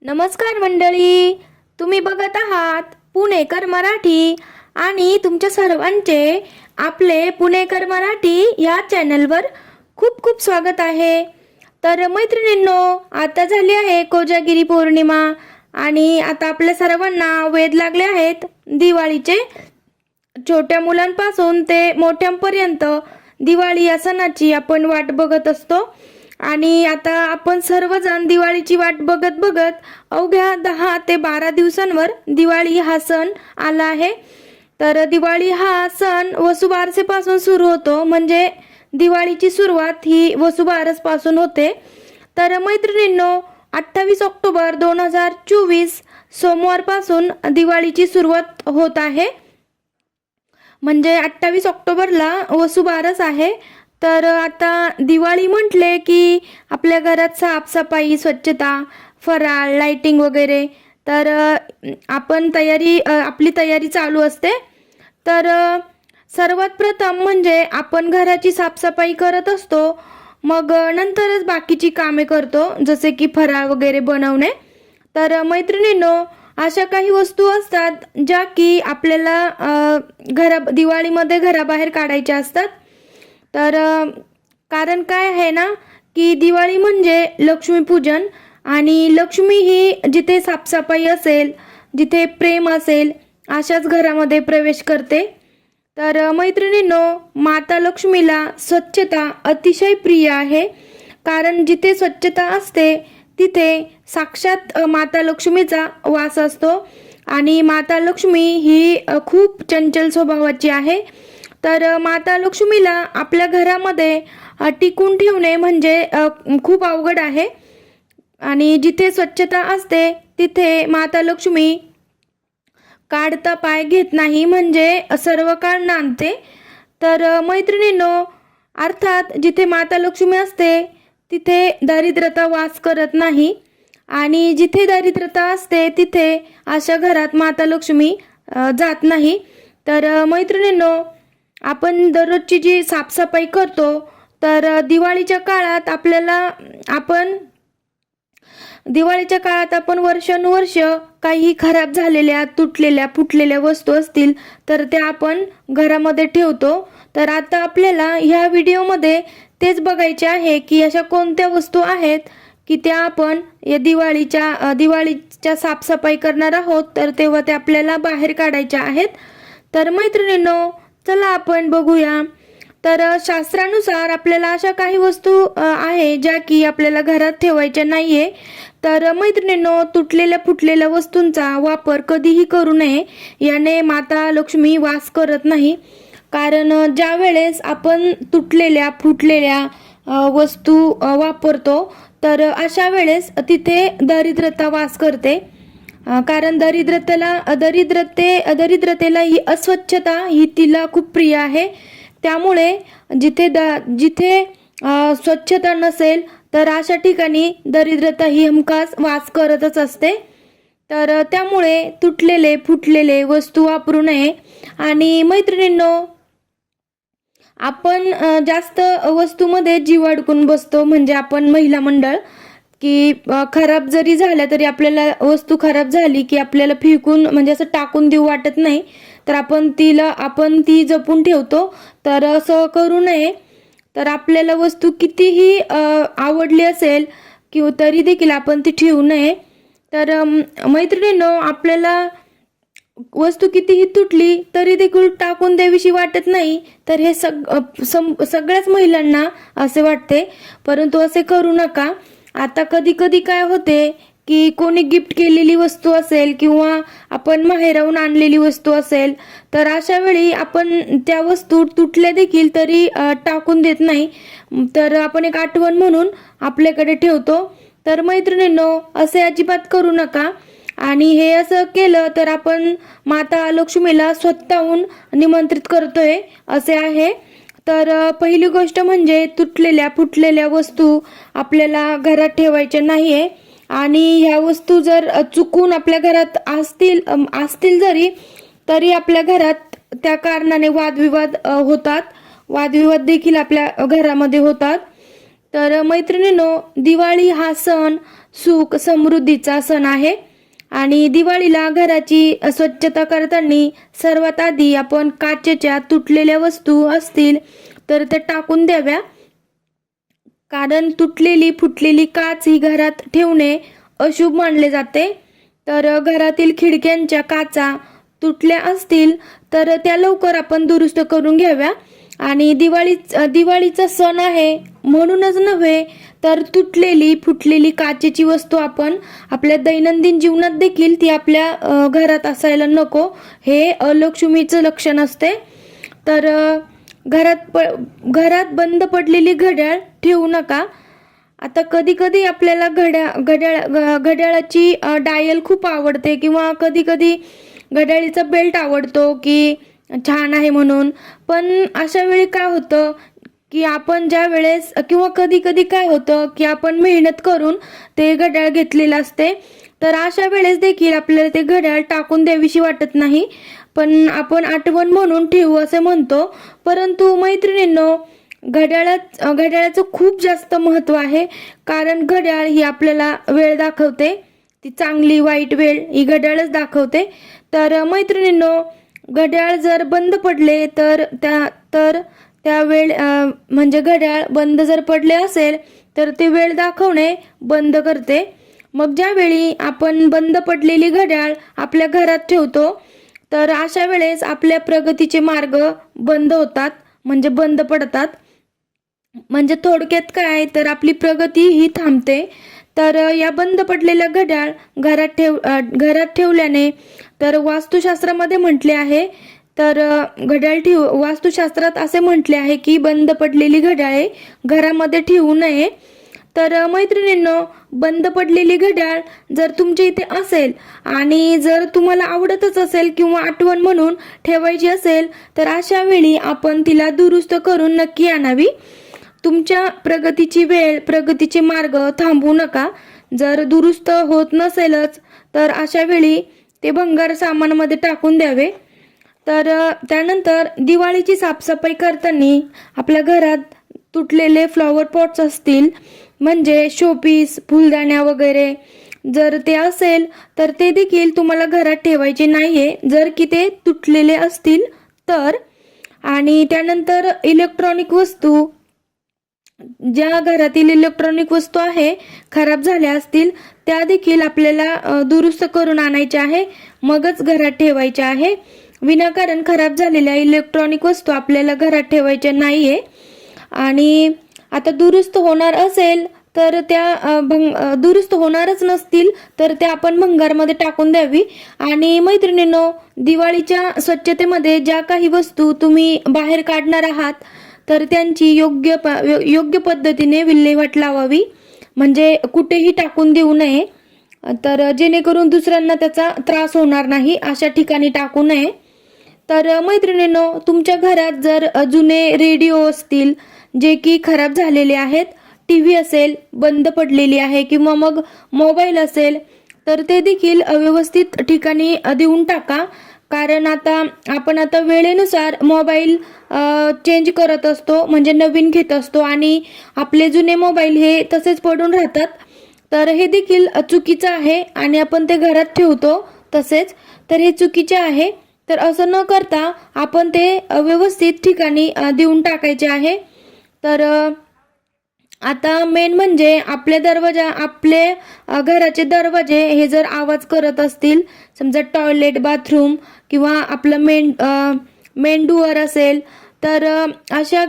नमस्कार मंडळी, तुम्ही बघत आहात पुणेकर मराठी आणि तुमच्या सर्वांचे आपले पुणेकर मराठी या चॅनलवर खूप खूप स्वागत आहे। तर मैत्रिणींनो, आता झाली आहे कोजागिरी पौर्णिमा आणि आता आपल्या सर्वांना वेध लागले आहेत दिवाळीचे। छोट्या मुलांपासून ते मोठ्यांपर्यंत दिवाळी या सणाची आपण वाट बघत असतो आणि आता आपण सर्वजण दिवाळीची वाट बघत बघत अवघ्या 10 ते 12 दिवसांवर दिवाळी हा सण आला आहे। तर दिवाळी हा सण वसुबारसेपासून सुरू होतो, म्हणजे दिवाळीची सुरुवात ही वसुबारस पासून होते। तर मैत्रिणींनो, 28 ऑक्टोबर 2024 सोमवारपासून दिवाळीची सुरुवात होत आहे, म्हणजे 28 ऑक्टोबरला वसुबारस आहे। तर आता दिवाळी म्हटले की आपल्या घरात साफसफाई, स्वच्छता, फराळ, लाइटिंग वगैरे, तर आपण आपली तयारी चालू असते। तर सर्वात प्रथम म्हणजे आपण घराची साफसफाई करत असतो, मग नंतरच बाकीची कामे करतो, जसे की फराळ वगैरे बनवणे। तर मैत्रिणींनो, अशा काही वस्तू असतात ज्या की आपल्याला दिवाळीमध्ये घराबाहेर काढायच्या असतात। तर कारण काय आहे ना, की दिवाळी म्हणजे लक्ष्मीपूजन आणि लक्ष्मी ही जिथे साफसफाई असेल, जिथे प्रेम असेल, अशाच घरामध्ये प्रवेश करते। तर मैत्रिणींनो, माता लक्ष्मीला स्वच्छता अतिशय प्रिय आहे, कारण जिथे स्वच्छता असते तिथे साक्षात माता लक्ष्मीचा वास असतो आणि माता लक्ष्मी ही खूप चंचल स्वभावाची आहे। तर माता लक्ष्मीला आपल्या घरामध्ये टिकून ठेवणे म्हणजे खूप अवघड आहे आणि जिथे स्वच्छता असते तिथे माता लक्ष्मी काढता पाय घेत नाही, म्हणजे सर्व काळ नांदते। तर मैत्रिणींनो, अर्थात जिथे माता लक्ष्मी असते तिथे दारिद्र्यता वास करत नाही आणि जिथे दारिद्र्यता असते तिथे अशा घरात माता लक्ष्मी जात नाही। तर मैत्रिणींनो, आपण दररोजची जी साफसफाई करतो, तर दिवाळीच्या काळात आपण वर्षानुवर्ष काही खराब झालेल्या, तुटलेल्या, फुटलेल्या वस्तू असतील तर त्या आपण घरामध्ये ठेवतो। तर आता आपल्याला ह्या व्हिडिओमध्ये तेच बघायचे आहे की अशा कोणत्या वस्तू आहेत की त्या आपण या दिवाळीच्या साफसफाई करणार आहोत, तर तेव्हा ते आपल्याला बाहेर काढायच्या आहेत। तर मैत्रिणींनो, चला आपण बघूया। तर शास्त्रानुसार आपल्याला अशा काही वस्तू आहे ज्या की आपल्याला घरात ठेवायच्या नाहीये। तर मैत्रिणींनो, तुटलेल्या फुटलेल्या वस्तूंचा वापर कधीही करू नये, याने माता लक्ष्मी वास करत नाही। कारण ज्या वेळेस आपण तुटलेल्या फुटलेल्या वस्तू वापरतो, तर अशा वेळेस तिथे दारिद्र्यता वास करते। कारण दरिद्रतेला ही अस्वच्छता ही तिला खूप प्रिय आहे। त्यामुळे जिथे स्वच्छता नसेल तर अशा ठिकाणी दरिद्रता ही हमखास वास करतच असते। तर त्यामुळे तुटलेले फुटलेले वस्तू वापरू नये। आणि मैत्रिणींनो, आपण जास्त वस्तूमध्ये जीव अडकून बसतो, म्हणजे आपण महिला मंडळ, की खराब जरी झाल्या तरी आपल्याला वस्तू खराब झाली की आपल्याला फेकून, म्हणजे असं टाकून देऊ वाटत नाही, तर आपण ती जपून ठेवतो। तर असं करू नये। तर आपल्याला वस्तू कितीही आवडली असेल किंवा तरी देखील आपण ती ठेवू नये। तर मैत्रिणींनो, आपल्याला वस्तू कितीही तुटली तरी देखील टाकून द्यावीशी वाटत नाही, तर हे सगळ्याच महिलांना असे वाटते, परंतु असे करू नका। आता कधी कधी काय होते की कोणी गिफ्ट केलेली वस्तू असेल किंवा आपण माहेराहून आणलेली वस्तू असेल, तर अशा वेळी आपण त्या वस्तू तुटल्या देखील तरी टाकून देत नाही, तर आपण एक आठवण म्हणून आपल्याकडे ठेवतो। तर मैत्रिणींनो, असे अजिबात करू नका। आणि हे असं केलं तर आपण माता लक्ष्मीला स्वतःहून निमंत्रित करतोय असे आहे। तर पहिली गोष्ट म्हणजे तुटलेल्या फुटलेल्या वस्तू आपल्याला घरात ठेवायच्या नाहीये। आणि ह्या वस्तू जर चुकून आपल्या घरात असतील जरी, तरी आपल्या घरात त्या कारणाने वादविवाद होतात, वादविवाद देखील आपल्या घरामध्ये होतात। तर मैत्रिणींनो, दिवाळी हा सण सुख समृद्धीचा सण आहे आणि दिवाळीला घराची स्वच्छता करताना सर्वात आधी आपण काचेच्या तुटलेल्या वस्तू असतील तर त्या टाकून द्याव्या. कारण तुटलेली फुटलेली काच ही घरात ठेवणे अशुभ मानले जाते. तर घरातील खिडक्यांच्या काचा तुटल्या असतील तर त्या लवकर आपण दुरुस्त करून घ्याव्या. आणि दिवाळीचा सण आहे म्हणूनच नव्हे तर तुटलेली फुटलेली काचेची वस्तू आपण आपल्या दैनंदिन जीवनात देखील ती आपल्या घरात असायला नको. हे अलक्ष्मीचं लक्षण असते. तर घरात बंद पडलेली घड्याळ ठेवू नका. आता कधी कधी आपल्याला घड्याळाची डायल खूप आवडते किंवा कधी कधी घड्याळीचा बेल्ट आवडतो की छान आहे म्हणून. पण अशा वेळी काय होतं की आपण ज्या वेळेस किंवा कधी कधी काय होतं की आपण मेहनत करून ते घड्याळ घातलेलं असते, तर अशा वेळेस देखील आपल्याला ते घड्याळ टाकून द्यावीशी वाटत नाही, पण आपण आठवण म्हणून ठेवू असे म्हणतो. परंतु मैत्रिणींनो, घड्याळाचं खूप जास्त महत्त्व आहे. कारण घड्याळ ही आपल्याला वेळ दाखवते. ती चांगली वाईट वेळ ही घड्याळच दाखवते. तर मैत्रिणींनो, घड्याळ जर बंद पडले तर त्या वेळ म्हणजे घड्याळ बंद जर पडले असेल तर ते वेळ दाखवणे बंद करते. मग ज्यावेळी आपण बंद पडलेली घड्याळ आपल्या घरात ठेवतो तर अशा वेळेस आपल्या प्रगतीचे मार्ग बंद होतात, म्हणजे बंद पडतात. म्हणजे थोडक्यात काय तर आपली प्रगती ही थांबते. तर या बंद पडलेल्या घड्याळ घरात ठेवल्याने तर वास्तुशास्त्रामध्ये म्हटले आहे, तर वास्तुशास्त्रात असे म्हटले आहे की बंद पडलेली घड्याळे घरामध्ये ठेवू नये. तर मैत्रिणींनो, बंद पडलेली घड्याळ जर तुमच्या इथे असेल आणि जर तुम्हाला आवडतच असेल किंवा आठवण म्हणून ठेवायची असेल तर अशा वेळी आपण तिला दुरुस्त करून नक्की आणावी. तुमच्या प्रगतीची वेळ, प्रगतीचे मार्ग थांबवू नका. जर दुरुस्त होत नसेलच तर अशा वेळी ते भंगार सामानामध्ये टाकून द्यावे. तर त्यानंतर दिवाळीची साफसफाई करताना आपल्या घरात तुटलेले फ्लॉवर पॉट्स असतील, म्हणजे शोपीस, फुलदाण्या वगैरे जर ते असेल तर ते देखील तुम्हाला घरात ठेवायचे नाहीये जर की ते तुटलेले असतील तर. आणि त्यानंतर इलेक्ट्रॉनिक वस्तू, ज्या घरातील इलेक्ट्रॉनिक वस्तू आहे खराब झाल्या असतील त्या देखील आपल्याला दुरुस्त करून आणायच्या आहे, मगच घरात ठेवायच्या आहे. विनाकारण खराब झालेल्या इलेक्ट्रॉनिक वस्तू आपल्याला घरात ठेवायच्या नाहीये. आणि आता दुरुस्त होणार असेल तर त्या दुरुस्त होणारच नसतील तर त्या आपण भंगारमध्ये टाकून द्यावी. आणि मैत्रिणींनो, दिवाळीच्या स्वच्छतेमध्ये ज्या काही वस्तू तुम्ही बाहेर काढणार आहात तर त्यांची योग्य पद्धतीने विल्हेवाट लावावी, म्हणजे कुठेही टाकून देऊ नये. तर जेणेकरून दुसऱ्यांना त्याचा त्रास होणार नाही अशा ठिकाणी टाकू नये. तर मैत्रिणींनो, तुमच्या घरात जर जुने रेडिओ असतील जे की खराब झालेले आहेत, टीव्ही असेल बंद पडलेली आहे किंवा मग मोबाईल असेल तर ते देखील व्यवस्थित ठिकाणी देऊन टाका. कारण आपण आता वेळेनुसार मोबाईल चेंज करत असतो, म्हणजे नवीन घेत असतो आणि आपले जुने मोबाईल हे तसेच पडून राहतात. तर हे देखील चुकीचं आहे आणि आपण ते घरात ठेवतो तसेच, तर हे चुकीचे आहे. तर असं न करता आपण ते व्यवस्थित ठिकाणी देऊन टाकायचे आहे. तर आता मेन म्हणजे आपले घराचे दरवाजे हे जर आवाज करत असतील, समजा टॉयलेट, बाथरूम किंवा आपलं मेन डोअर असेल तर अशा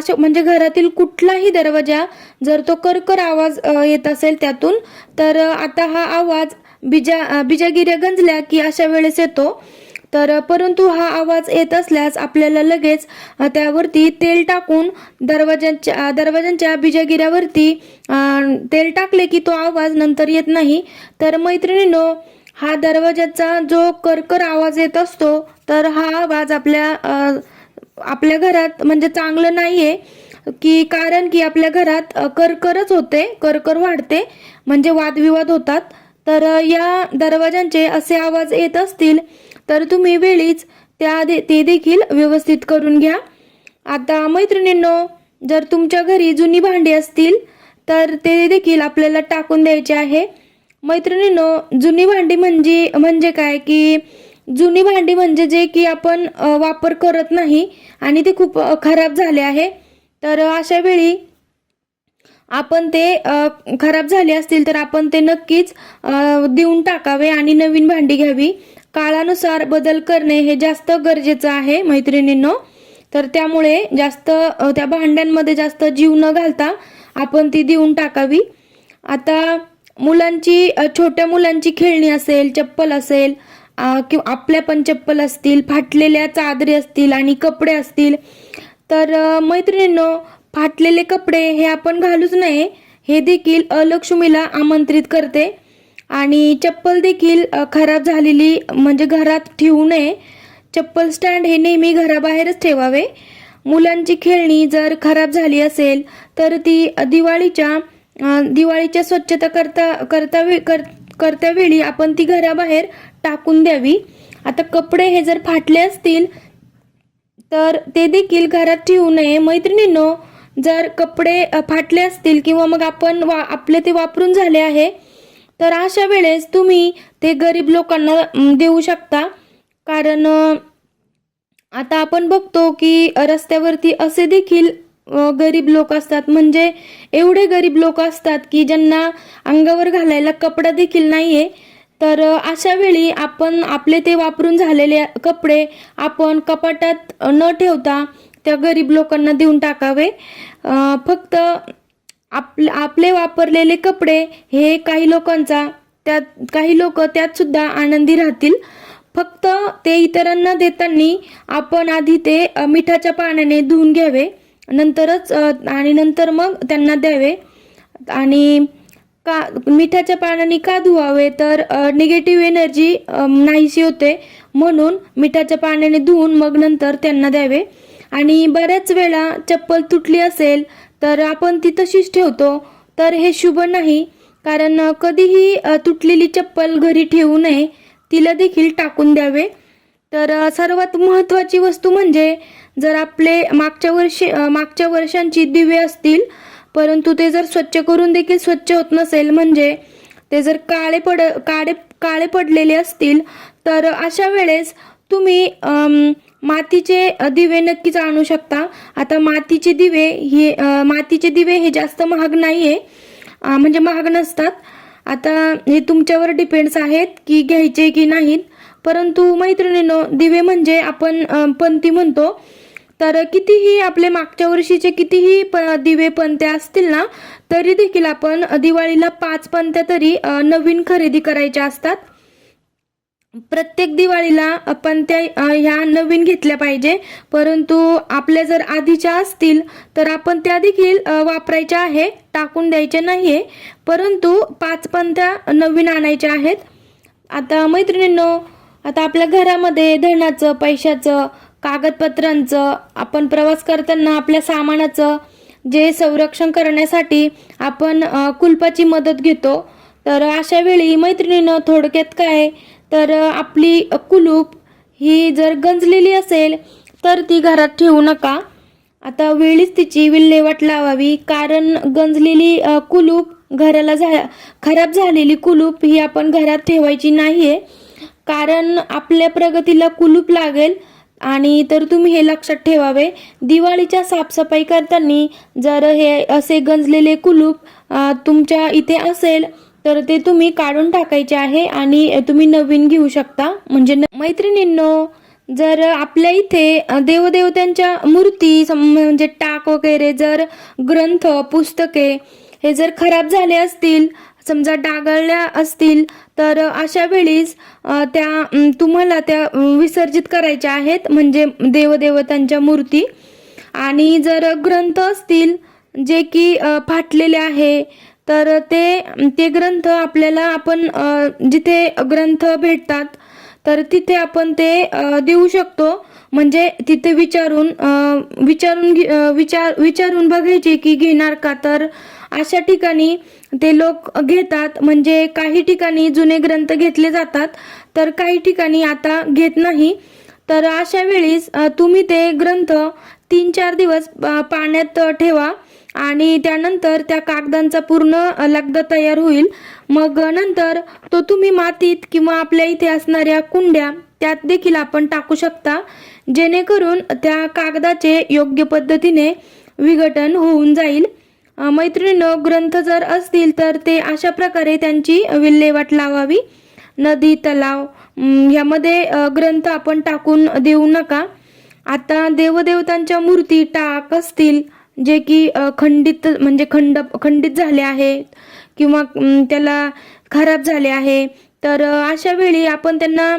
म्हणजे घरातील कुठलाही दरवाजा जर तो करकर आवाज येत असेल त्यातून, तर आता हा आवाज बिजागिऱ्या गंजल्या की अशा वेळेस येतो. तर परंतु हा आवाज येत असल्यास आपल्याला लगेच त्यावरती तेल टाकून दरवाजांच्या बिजागिऱ्यावरती तेल टाकले की तो आवाज नंतर येत नाही. तर मैत्रिणींनो, हा दरवाजाचा जो करकर आवाज येत असतो तर हा आवाज आपल्या घरात म्हणजे चांगलं नाहीये, की कारण की आपल्या घरात करकरच होते, करकर वाढते, म्हणजे वादविवाद होतात. तर या दरवाजांचे असे आवाज येत असतील तर तुम्ही वेळीच ते देखील व्यवस्थित करून घ्या. आता मैत्रिणींनो, जर तुमच्या घरी जुनी भांडी असतील तर ते देखील आपल्याला टाकून द्यायचे आहे. मैत्रिणींनो, जुनी भांडी म्हणजे काय की जुनी भांडी म्हणजे जे की आपण वापर करत नाही आणि ते खूप खराब झाले आहे. तर अशा वेळी आपण ते खराब झाले असतील तर आपण ते नक्कीच देऊन टाकावे आणि नवीन भांडी घ्यावी. काळानुसार बदल करणे हे जास्त गरजेचं आहे मैत्रिणींनो. तर त्यामुळे जास्त त्या भांड्यांमध्ये जास्त जीव न घालता आपण ती देऊन टाकावी. आता छोट्या मुलांची खेळणी असेल, चप्पल असेल किंवा आपल्या पण चप्पल असतील, फाटलेल्या चादरी असतील आणि कपडे असतील, तर मैत्रिणींनो, फाटलेले कपडे हे आपण घालूच नये. हे देखील अलक्ष्मीला आमंत्रित करते. आणि चप्पल देखील खराब झालेली म्हणजे घरात ठेवू नये. चप्पल स्टँड हे नेहमी घराबाहेरच ठेवावे. मुलांची खेळणी जर खराब झाली असेल तर ती दिवाळीच्या स्वच्छता करता वेळी आपण ती घराबाहेर टाकून द्यावी. आता कपडे हे जर फाटले असतील तर ते देखील घरात ठेवू नये. मैत्रिणींनो, जर कपडे फाटले असतील किंवा मग आपले ते वापरून झाले आहे तर अशा वेळेस तुम्ही ते गरीब लोकांना देऊ शकता. कारण आता आपण बघतो की रस्त्यावरती असे देखील गरीब लोक असतात, म्हणजे एवढे गरीब लोक असतात की ज्यांना अंगावर घालायला कपडा देखील नाहीये. तर अशा वेळी आपण आपले ते वापरून झालेले कपडे आपण कपाटात न ठेवता त्या गरीब लोकांना देऊन टाकावे. फक्त आपले वापरलेले कपडे हे काही लोक त्यात सुद्धा आनंदी राहतील. फक्त ते इतरांना देताना आपण आधी ते मिठाच्या पाण्याने धुवून घ्यावे, नंतर मग त्यांना द्यावे. आणि मिठाच्या पाण्याने का धुवावे, तर निगेटिव्ह एनर्जी नाहीशी होते, म्हणून मिठाच्या पाण्याने धुवून मग नंतर त्यांना द्यावे. आणि बऱ्याच वेळा चप्पल तुटली असेल तर आपण ती तशीच ठेवतो, तर हे शुभ नाही. कारण कधीही तुटलेली चप्पल घरी ठेवू नये, तिला देखील टाकून द्यावे. तर सर्वात महत्त्वाची वस्तू म्हणजे जर आपले मागच्या वर्षांची दिवे असतील परंतु ते जर स्वच्छ करून देखील स्वच्छ होत नसेल, म्हणजे ते जर काळे पडलेले असतील, तर अशा वेळेस तुम्ही मातीचे दिवे नक्कीच आणू शकता. आता मातीचे दिवे हे जास्त महाग नाहीये, म्हणजे महाग नसतात. आता हे तुमच्यावर डिपेंड्स आहेत की घ्यायचे की नाहीत. परंतु मैत्रिणींनो, दिवे म्हणजे आपण पंती म्हणतो. तर कितीही आपले मागच्या वर्षीचे कितीही दिवे पंत्या असतील ना, तरी देखील आपण दिवाळीला 5 पंत्या तरी नवीन खरेदी करायच्या असतात. प्रत्येक दिवाळीला पंत्या ह्या नवीन घेतल्या पाहिजे. परंतु आपल्या जर आधीच्या असतील तर आपण त्या देखील वापरायच्या आहे, टाकून द्यायचे नाहीये. परंतु 5 पंत्या नवीन आणायच्या आहेत. आता मैत्रिणींनो, आता आपल्या घरामध्ये धनाचं, पैशाचं, कागदपत्रांचं, आपण प्रवास करताना आपल्या सामानाचं जे संरक्षण करण्यासाठी आपण कुलपाची मदत घेतो. तर अशा वेळी मैत्रिणींनो, थोडक्यात काय, तर आपली कुलूप ही जर गंजलेली असेल तर ती घरात ठेवू नका. आता वेळीच तिची विल्हेवाट लावावी. कारण गंजलेली कुलूप खराब झालेली कुलूप ही आपण घरात ठेवायची नाहीये. कारण आपल्या प्रगतीला कुलूप लागेल. आणि तर तुम्ही हे लक्षात ठेवावे. दिवाळीच्या साफसफाई करताना जर हे असे गंजलेले कुलूप तुमच्या इथे असेल तर ते तुम्ही काढून टाकायचे आहे आणि तुम्ही नवीन घेऊ शकता. म्हणजे मैत्रिणींनो, जर आपल्या इथे देवदेवतांच्या मूर्ती म्हणजे टाक वगैरे, जर ग्रंथ, पुस्तके हे जर खराब झाले असतील, समजा डागाळल्या असतील, तर अशा वेळीस तुम्हाला त्या विसर्जित करायच्या आहेत, म्हणजे देवदेवतांच्या मूर्ती. आणि जर ग्रंथ असतील जे की फाटलेले आहे तर ते ग्रंथ आपल्याला आपण जिथे ग्रंथ भेटतात तर तिथे आपण ते देऊ शकतो. म्हणजे तिथे विचारून बघायचे की घेणार का. तर अशा ठिकाणी ते लोक घेतात. म्हणजे काही ठिकाणी जुने ग्रंथ घेतले जातात, तर काही ठिकाणी आता घेत नाही. तर अशा वेळीस तुम्ही ते ग्रंथ 3-4 दिवस पाण्यात ठेवा आणि त्यानंतर त्या कागदांचा पूर्ण लगदा तयार होईल. मग नंतर तो तुम्ही मातीत किंवा आपल्या इथे असणाऱ्या कुंड्या त्यात देखील आपण टाकू शकता, जेणेकरून त्या कागदाचे योग्य पद्धतीने विघटन होऊन जाईल. मैत्रिणींनो, ग्रंथ जर असतील तर ते अशा प्रकारे त्यांची विल्हेवाट लावावी. नदी, तलाव यामध्ये ग्रंथ आपण टाकून देऊ नका. आता देवदेवतांच्या मूर्ती टाक असतील जे की खंडित झाले आहेत किंवा त्याला खराब झाले आहे, तर अशा वेळी आपण त्यांना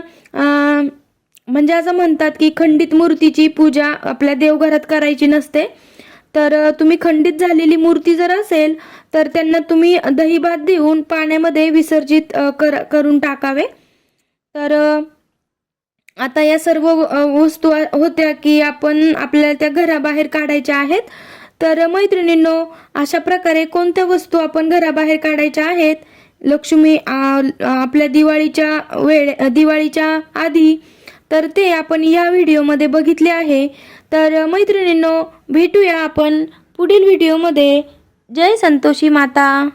म्हणजे असं म्हणतात की खंडित मूर्तीची पूजा आपल्या देवघरात करायची नसते. तर तुम्ही खंडित झालेली मूर्ती जर असेल तर त्यांना तुम्ही दही भात देऊन पाण्यामध्ये विसर्जित करून टाकावे. तर आता या सर्व वस्तू होत्या की आपण आपल्याला त्या घराबाहेर काढायच्या आहेत. तर मैत्रिणींनो, अशा प्रकारे कोणत्या वस्तू आपण घराबाहेर काढायच्या आहेत लक्ष्मी आपल्या दिवाळीच्या आधी, तर ते आपण या व्हिडिओमध्ये बघितले आहे. तर मैत्रिणींनो, भेटूया आपण पुढील व्हिडिओमध्ये. जय संतोषी माता.